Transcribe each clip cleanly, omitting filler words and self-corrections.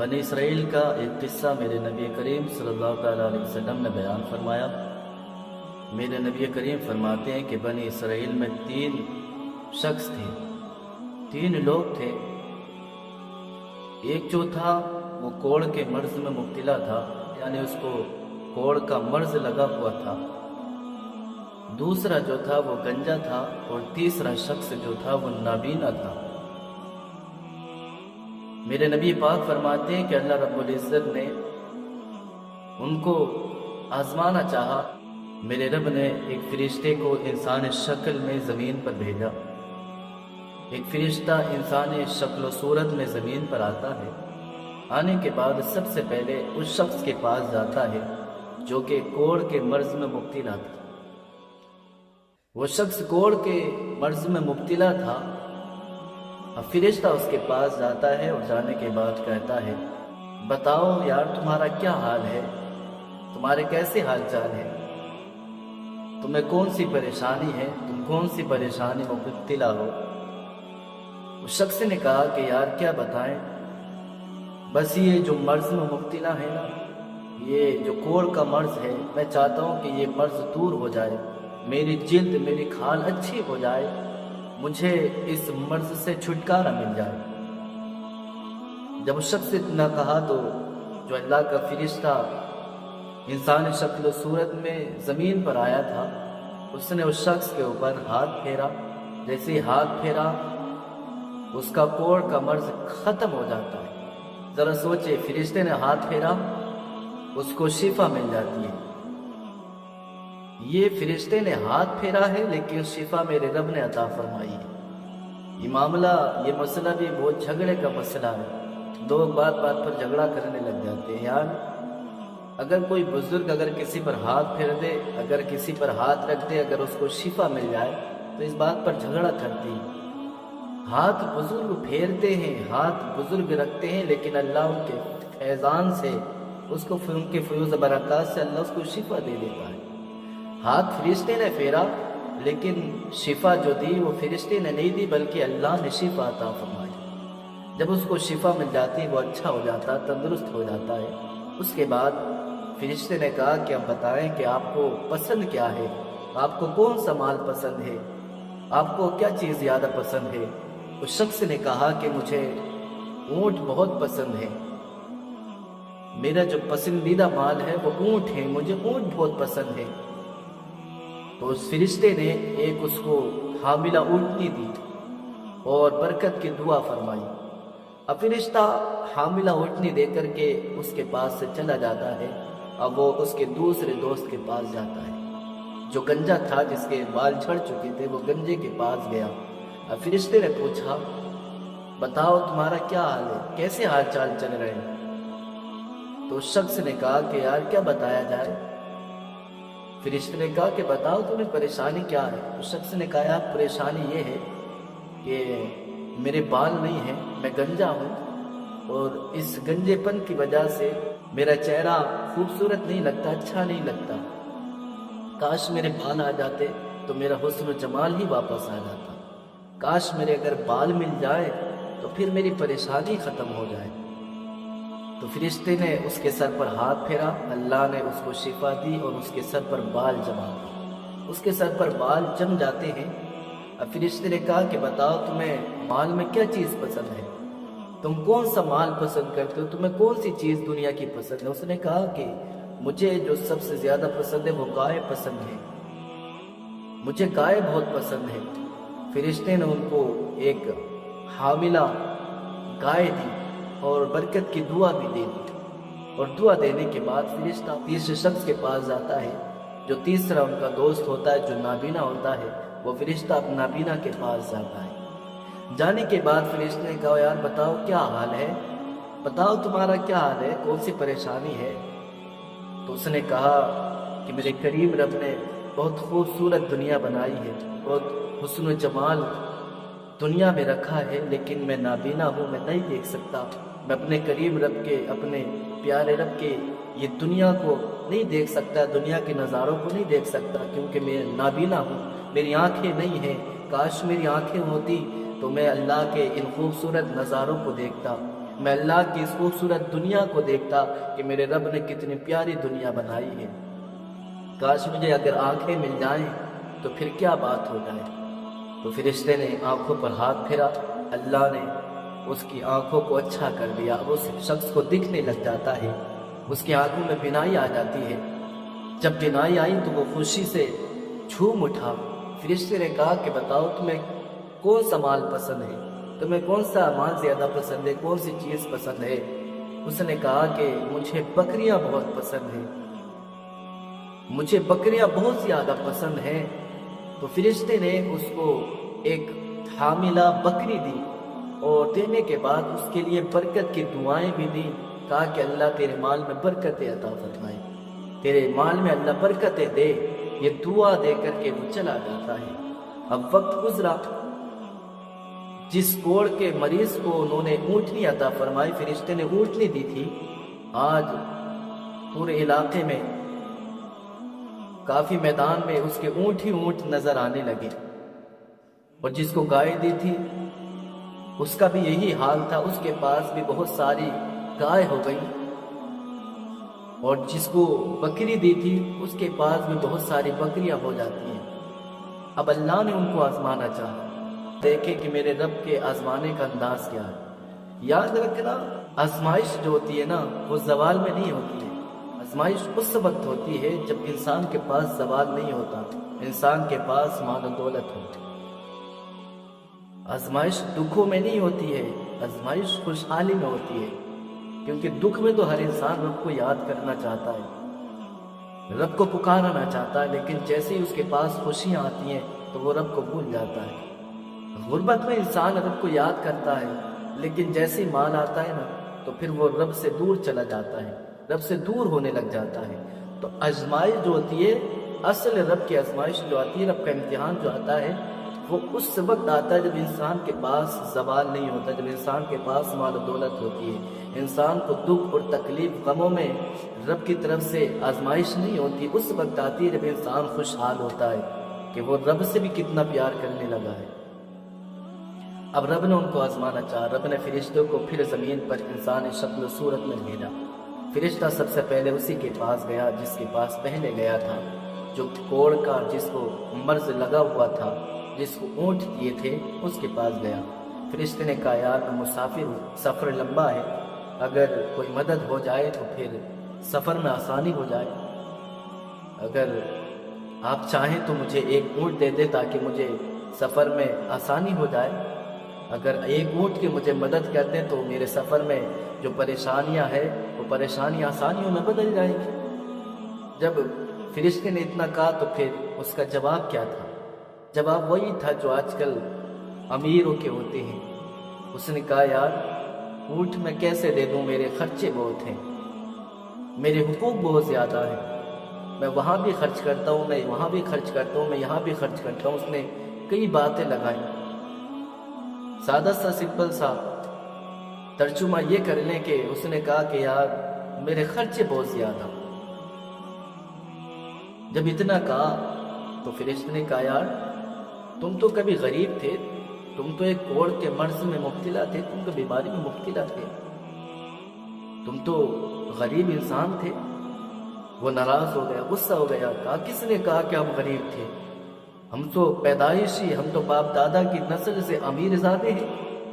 بنی اسرائیل کا ایک قصہ میرے نبی کریم صلی اللہ تعالیٰ علیہ وسلم نے بیان فرمایا۔ میرے نبی کریم فرماتے ہیں کہ بنی اسرائیل میں 3 شخص تھے، 3 لوگ تھے۔ ایک جو تھا وہ کوڑ کے مرض میں مبتلا تھا، یعنی اس کو کوڑ کا مرض لگا ہوا تھا۔ دوسرا جو تھا وہ گنجا تھا، اور تیسرا شخص جو تھا وہ نابینا تھا۔ میرے نبی پاک فرماتے ہیں کہ اللہ رب العزت نے ان کو آزمانا چاہا۔ میرے رب نے ایک فرشتے کو انسان شکل میں زمین پر بھیجا۔ ایک فرشتہ انسان شکل و صورت میں زمین پر آتا ہے۔ آنے کے بعد سب سے پہلے اس شخص کے پاس جاتا ہے جو کہ کوڑ کے مرض میں مبتلا تھا۔ وہ شخص کوڑ کے مرض میں مبتلا تھا۔ اب فرشتہ اس کے پاس جاتا ہے اور جانے کے بعد کہتا ہے، بتاؤ یار تمہارا کیا حال ہے، تمہارے کیسے حال چال ہے، تمہیں کون سی پریشانی ہے، تم کون سی پریشانی میں مبتلا ہو۔ اس شخص نے کہا کہ یار کیا بتائیں، بس یہ جو مرض میں مبتلا ہے نا، یہ جو کوڑ کا مرض ہے، میں چاہتا ہوں کہ یہ مرض دور ہو جائے، میری جلد میری کھال اچھی ہو جائے، مجھے اس مرض سے چھٹکارا مل جائے۔ جب اس شخص نے اتنا کہا تو جو اللہ کا فرشتہ انسان شکل و صورت میں زمین پر آیا تھا، اس نے اس شخص کے اوپر ہاتھ پھیرا۔ جیسے ہی ہاتھ پھیرا اس کا کوڑ کا مرض ختم ہو جاتا ہے۔ ذرا سوچے، فرشتے نے ہاتھ پھیرا، اس کو شفا مل جاتی ہے۔ یہ فرشتے نے ہاتھ پھیرا ہے لیکن شفا میرے رب نے عطا فرمائی ہے۔ یہ معاملہ، یہ مسئلہ بھی بہت جھگڑے کا مسئلہ ہے۔ لوگ بات بات پر جھگڑا کرنے لگ جاتے ہیں۔ یار اگر کوئی بزرگ اگر کسی پر ہاتھ پھیر دے، اگر کسی پر ہاتھ رکھ دے، اگر اس کو شفا مل جائے تو اس بات پر جھگڑا کرتی ہے۔ ہاتھ بزرگ پھیرتے ہیں، ہاتھ بزرگ رکھتے ہیں، لیکن اللہ ان کے فیضان سے، اس کو ان کے فیوز برکات سے اللہ اس کو شفا دے دیتا ہے۔ ہاتھ فرشتے نے پھیرا لیکن شفا جو دی وہ فرشتے نے نہیں دی، بلکہ اللہ نے شفا عطا فرمائی۔ جب اس کو شفا مل جاتی وہ اچھا ہو جاتا، تندرست ہو جاتا ہے۔ اس کے بعد فرشتے نے کہا کہ اب بتائیں کہ آپ کو پسند کیا ہے، آپ کو کون سا مال پسند ہے، آپ کو کیا چیز زیادہ پسند ہے۔ اس شخص نے کہا کہ مجھے اونٹ بہت پسند ہے، میرا جو پسندیدہ مال ہے وہ اونٹ ہے، مجھے اونٹ بہت پسند ہے۔ تو اس فرشتے نے ایک اس کو حاملہ اونٹنی دی اور برکت کی دعا فرمائی۔ اب فرشتہ حاملہ اونٹنی دے کر کے اس کے پاس سے چلا جاتا ہے۔ اب وہ اس کے دوسرے دوست کے پاس جاتا ہے جو گنجا تھا، جس کے بال جھڑ چکے تھے، وہ گنجے کے پاس گیا۔ اب فرشتے نے پوچھا، بتاؤ تمہارا کیا حال ہے، کیسے حال چال چل رہے ہیں۔ تو اس شخص نے کہا کہ یار کیا بتایا جائے۔ فرشتے نے کہا کہ بتاؤ تمہیں پریشانی کیا ہے۔ اس شخص نے کہا یار پریشانی یہ ہے کہ میرے بال نہیں ہیں، میں گنجا ہوں، اور اس گنجے پن کی وجہ سے میرا چہرہ خوبصورت نہیں لگتا، اچھا نہیں لگتا۔ کاش میرے بال آ جاتے تو میرا حسن و جمال ہی واپس آ جاتا۔ کاش میرے اگر بال مل جائے تو پھر میری پریشانی ختم ہو جائے۔ تو فرشتے نے اس کے سر پر ہاتھ پھیرا، اللہ نے اس کو شفا دی اور اس کے سر پر بال جما دی۔ اس کے سر پر بال جم جاتے ہیں۔ اب فرشتے نے کہا کہ بتاؤ تمہیں مال میں کیا چیز پسند ہے، تم کون سا مال پسند کرتے ہو، تمہیں کون سی چیز دنیا کی پسند ہے۔ اس نے کہا کہ مجھے جو سب سے زیادہ پسند ہے وہ گائے پسند ہے، مجھے گائے بہت پسند ہے۔ فرشتے نے ان کو ایک حاملہ گائے دی اور برکت کی دعا بھی دے دی، اور دعا دینے کے بعد فرشتہ تیسرے شخص کے پاس جاتا ہے جو تیسرا ان کا دوست ہوتا ہے، جو نابینا ہوتا ہے۔ وہ فرشتہ اب نابینا کے پاس جاتا ہے۔ جانے کے بعد فرشتے نے کہا یار بتاؤ کیا حال ہے، بتاؤ تمہارا کیا حال ہے، کون سی پریشانی ہے۔ تو اس نے کہا کہ میرے کریم رب نے بہت خوبصورت دنیا بنائی ہے، بہت حسن و جمال دنیا میں رکھا ہے، لیکن میں نابینا ہوں، میں نہیں دیکھ سکتا۔ میں اپنے کریم رب کے، اپنے پیارے رب کے یہ دنیا کو نہیں دیکھ سکتا، دنیا کے نظاروں کو نہیں دیکھ سکتا، کیونکہ میں نابینا ہوں، میری آنکھیں نہیں ہیں۔ کاش میری آنکھیں ہوتی تو میں اللہ کے ان خوبصورت نظاروں کو دیکھتا۔ میں اللہ کی اس خوبصورت دنیا کو دیکھتا کہ میرے رب نے کتنی پیاری دنیا بنائی ہے۔ کاش مجھے اگر آنکھیں مل جائیں تو پھر کیا بات ہو جائے۔ تو فرشتے نے آنکھوں پر ہاتھ پھیرا، اللہ نے اس کی آنکھوں کو اچھا کر دیا، اب اس شخص کو دکھنے لگ جاتا ہے، اس کی آنکھوں میں بینائی آ جاتی ہے۔ جب بینائی آئی تو وہ خوشی سے جھوم اٹھا۔ فرشتے نے کہا کہ بتاؤ تمہیں کون سا مال پسند ہے، تمہیں کون سا مال زیادہ پسند ہے، کون سی چیز پسند ہے؟ اس نے کہا کہ مجھے بکریاں بہت پسند ہیں، مجھے بکریاں بہت زیادہ پسند ہیں۔ تو فرشتے نے اس کو ایک حاملہ بکری دی اور دینے کے بعد اس کے لیے برکت کی دعائیں بھی دی، کہا کہ اللہ تیرے مال میں برکتیں عطا فرمائے، تیرے مال میں اللہ برکتیں دے۔ یہ دعا دے کر کے وہ چلا جاتا ہے۔ اب وقت گزرا، جس کوڑ کے مریض کو انہوں نے اونٹنی عطا فرمائی، فرشتے نے اونٹنی دی تھی، آج پورے علاقے میں کافی میدان میں اس کے اونٹ ہی اونٹ نظر آنے لگے۔ اور جس کو گائے دی تھی اس کا بھی یہی حال تھا، اس کے پاس بھی بہت ساری گائے ہو گئی، اور جس کو بکری دی تھی اس کے پاس بھی بہت ساری بکریاں ہو جاتی ہیں۔ اب اللہ نے ان کو آزمانا چاہا، دیکھے کہ میرے رب کے آزمانے کا انداز کیا ہے۔ یاد رکھنا، آزمائش جو ہوتی ہے نا وہ زوال میں نہیں ہوتی ہے، آزمائش اس وقت ہوتی ہے جب انسان کے پاس زوال نہیں ہوتا، انسان کے پاس مال و دولت ہوتی۔ آزمائش دکھوں میں نہیں ہوتی ہے، آزمائش خوشحالی میں ہوتی ہے، کیونکہ دکھ میں تو ہر انسان رب کو یاد کرنا چاہتا ہے، رب کو پکارنا چاہتا ہے، لیکن جیسے ہی اس کے پاس خوشیاں آتی ہیں تو وہ رب کو بھول جاتا ہے۔ غربت میں انسان رب کو یاد کرتا ہے، لیکن جیسے ہی مال آتا ہے نا تو پھر وہ رب سے دور چلا جاتا ہے، رب سے دور ہونے لگ جاتا ہے۔ تو آزمائش جو ہوتی ہے، اصل رب کی آزمائش جو آتی ہے، رب کا امتحان جو آتا ہے، وہ اس وقت آتا ہے جب انسان کے پاس زوال نہیں ہوتا، جب انسان کے پاس مال و دولت ہوتی ہے۔ انسان کو دکھ اور تکلیف غموں میں رب کی طرف سے آزمائش نہیں ہوتی، اس وقت آتی ہے جب انسان خوشحال ہوتا ہے کہ وہ رب سے بھی کتنا پیار کرنے لگا ہے۔ اب رب نے ان کو آزمانا چاہا، رب نے فرشتوں کو پھر زمین پر انسان شکل و صورت میں بھیجا۔ فرشتہ سب سے پہلے اسی کے پاس گیا جس کے پاس پہلے گیا تھا، جو کوڑ کا جس کو مرض لگا ہوا تھا، جس کو اونٹ دیے تھے، اس کے پاس گیا۔ فرشتے نے کہا یار میں مسافر ہوں، سفر لمبا ہے، اگر کوئی مدد ہو جائے تو پھر سفر میں آسانی ہو جائے، اگر آپ چاہیں تو مجھے ایک اونٹ دے دے تاکہ مجھے سفر میں آسانی ہو جائے، اگر ایک اونٹ کی مجھے مدد کر دیں تو میرے سفر میں جو پریشانیاں ہیں وہ پریشانیاں آسانیوں میں بدل جائیں گی۔ جب فرشتے نے اتنا کہا تو پھر اس کا جواب کیا تھا؟ جواب وہی تھا جو آج کل امیروں کے ہوتے ہیں۔ اس نے کہا یار اونٹ میں کیسے دے دوں، میرے خرچے بہت ہیں، میرے حقوق بہت زیادہ ہیں، میں وہاں بھی خرچ کرتا ہوں، میں وہاں بھی خرچ کرتا ہوں، میں یہاں بھی خرچ کرتا ہوں۔ اس نے کئی باتیں لگائیں، سادہ سا سمپل سا ترجمہ یہ کر لیں کہ اس نے کہا کہ یار میرے خرچے بہت زیادہ۔ جب اتنا کہا تو فرشتے نے کہا یار تم تو کبھی غریب تھے، تم تو ایک کوڑ کے مرض میں مبتلا تھے، تم تو بیماری میں مبتلا تھے، تم تو غریب انسان تھے۔ وہ ناراض ہو گیا، غصہ ہو گیا، کہا کس نے کہا کہ ہم غریب تھے؟ ہم تو پیدائشی، ہم تو باپ دادا کی نسل سے امیر زادے ہیں،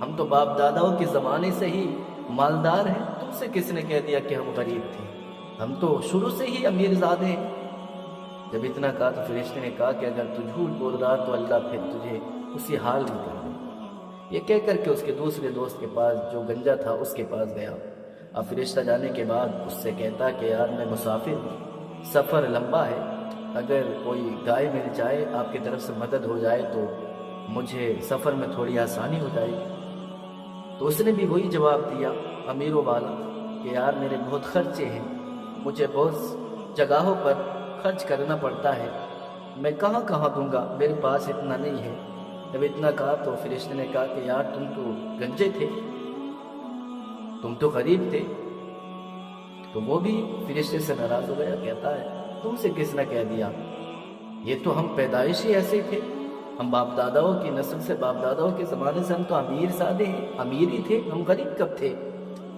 ہم تو باپ داداؤں کے زمانے سے ہی مالدار ہیں، تم سے کس نے کہہ دیا کہ ہم غریب تھے؟ ہم تو شروع سے ہی امیر زادے ہیں۔ جب اتنا کہا تو فرشتے نے کہا کہ اگر تو جھوٹ بول رہا تو اللہ پھر تجھے اسی حال میں کر دے۔ یہ کہہ کر کے اس کے دوسرے دوست کے پاس جو گنجا تھا اس کے پاس گیا۔ اب فرشتہ جانے کے بعد اس سے کہتا کہ یار میں مسافر ہوں، سفر لمبا ہے، اگر کوئی گائے مل جائے، آپ کی طرف سے مدد ہو جائے تو مجھے سفر میں تھوڑی آسانی ہو جائے گی۔ تو اس نے بھی وہی جواب دیا امیروں والا کہ یار میرے بہت خرچے ہیں، مجھے بہت جگہوں پر خرچ کرنا پڑتا ہے، میں کہاں کہاں دوں گا، میرے پاس اتنا نہیں ہے۔ جب اتنا کہا تو فرشتے نے کہا کہ یار تم تو گنجے تھے، تم تو غریب تھے۔ تو وہ بھی فرشتے سے ناراض ہو گیا، کہتا ہے تم سے کس نے کہہ دیا، یہ تو ہم پیدائشی ایسے تھے، ہم باپ داداؤں کی نسل سے، باپ داداؤں کے زمانے سے ہم تو امیر زادے ہیں، امیر ہی تھے، ہم غریب کب تھے؟